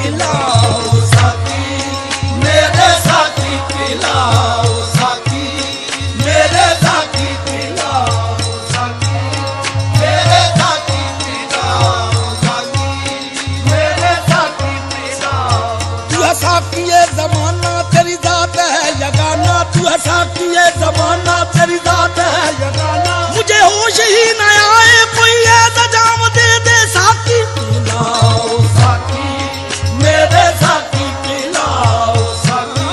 पिलाओ साकी, मेरे साकी पिलाओ साकी, मेरे साकी पिलाओ साकी, मेरे साकी पिलाओ साकी, मेरे साकी पिलाओ। तू है साकी ये ज़माना तेरी ज़ात है यगाना, तू है साकी ये ज़माना तेरी ज़ात है यगाना। मुझे होश ही न आए कोई ऐसा जाम दे दे साकी पिलाओ साकी, मेरे साकी पिलाओ साकी।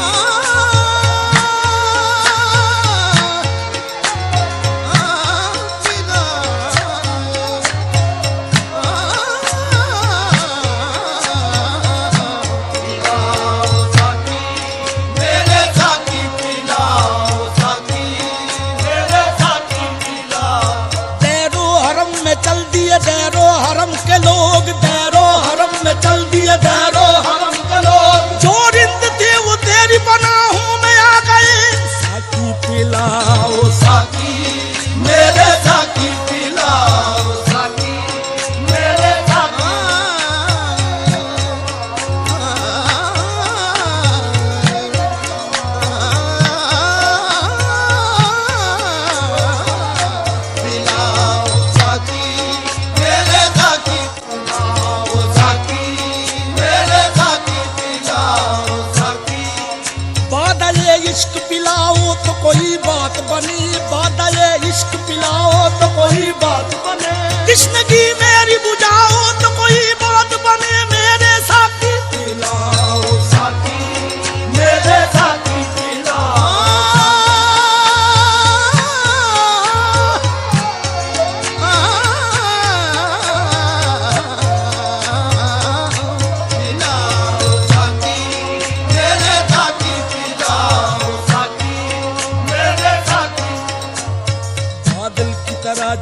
दैरो हरम के लोग, दैरो हरम में चल दिए दैरो हरम के लोग। जो रिंद थे वो तेरी पनाहों में आ गए। साकी पिलाओ साकी, मेरे साकी पिलाओ साकी, मेरे साकी। पिलाओ साकी, इश्क पिलाओ तो कोई बात बनी, बादल इश्क पिलाओ तो कोई बात बने। कृष्णगी मेरी बुझाओ तो कोई बात बने। मेरे साकी पिलाओ साकी, मेरे साकी पिलाओ।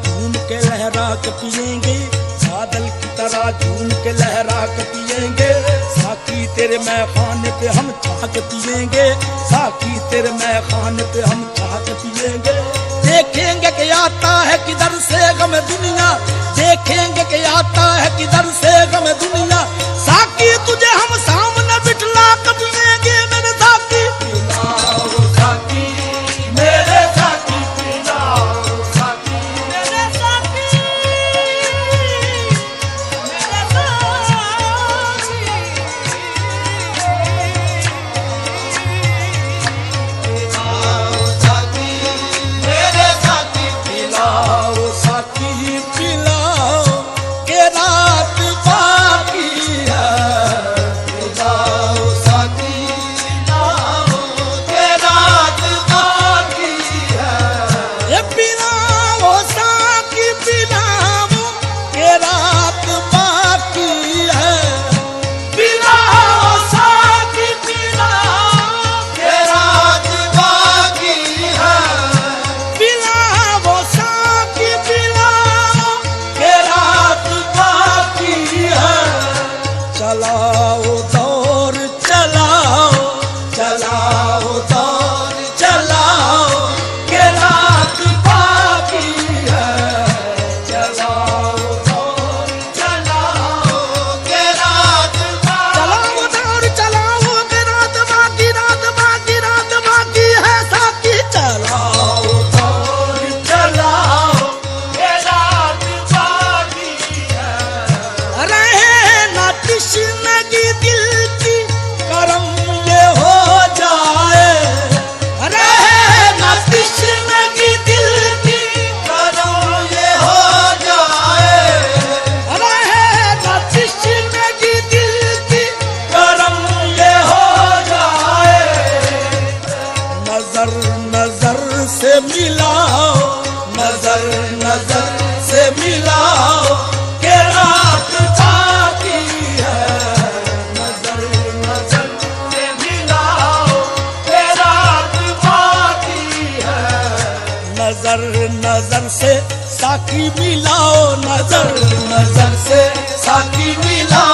झूम के लहरा के पिएंगे, बादल की तरह झूम के लहरा के पिएंगे। साकी तेरे मैखाने पे हम छा के पिएंगे, साकी तेरे मैखाने पे हम छा के पिएंगे। देखेंगे कि आता है किधर से गम दुनिया, देखेंगे कि आता है किधर से गम दुनिया। साकी तुझे हम सामने बिठला के पिएंगे। मेरे साकी पिलाओ साकी, मेरे साकी पिलाओ साकी, मेरे साकी, मेरे साकी। पिलाओ साकी, मेरे साकी पिलाओ साकी पिलाओ, के रात बाकी है। पिलाओ साकी पिलाओ, के रात बाकी है। ये पिलाओ साकी पिलाओ, के रात बाकी है। पिलाओ साकी पिलाओ, के रात बाकी है। पिलाओ साकी पिलाओ, के रात बाकी है। चलाओ दौर चलाओ, चलाओ दौर चलाओ, के रात बाकी है। चलाओ दौर चलाओ, के रात बाकी। चलाओ दौर चलाओ, के रात बाकी, रात बाकी, रात बाकी है। साकी चलाओ दौर चलाओ, के रात बाकी है। रहे ना तृष्णगी दिल की करम ये हो जाए। रहे ना तृष्णगी दिल की करम ये हो जाए। रहे ना तृष्णगी दिल की करम ये हो जाए। नजर नजर से मिलाओ, नजर नजर से मिलाओ, के रात बाकी है। नजर नजर से मिलाओ, के रात बाकी है। नजर नजर से साकी मिलाओ, नजर नजर से साकी मिलाओ।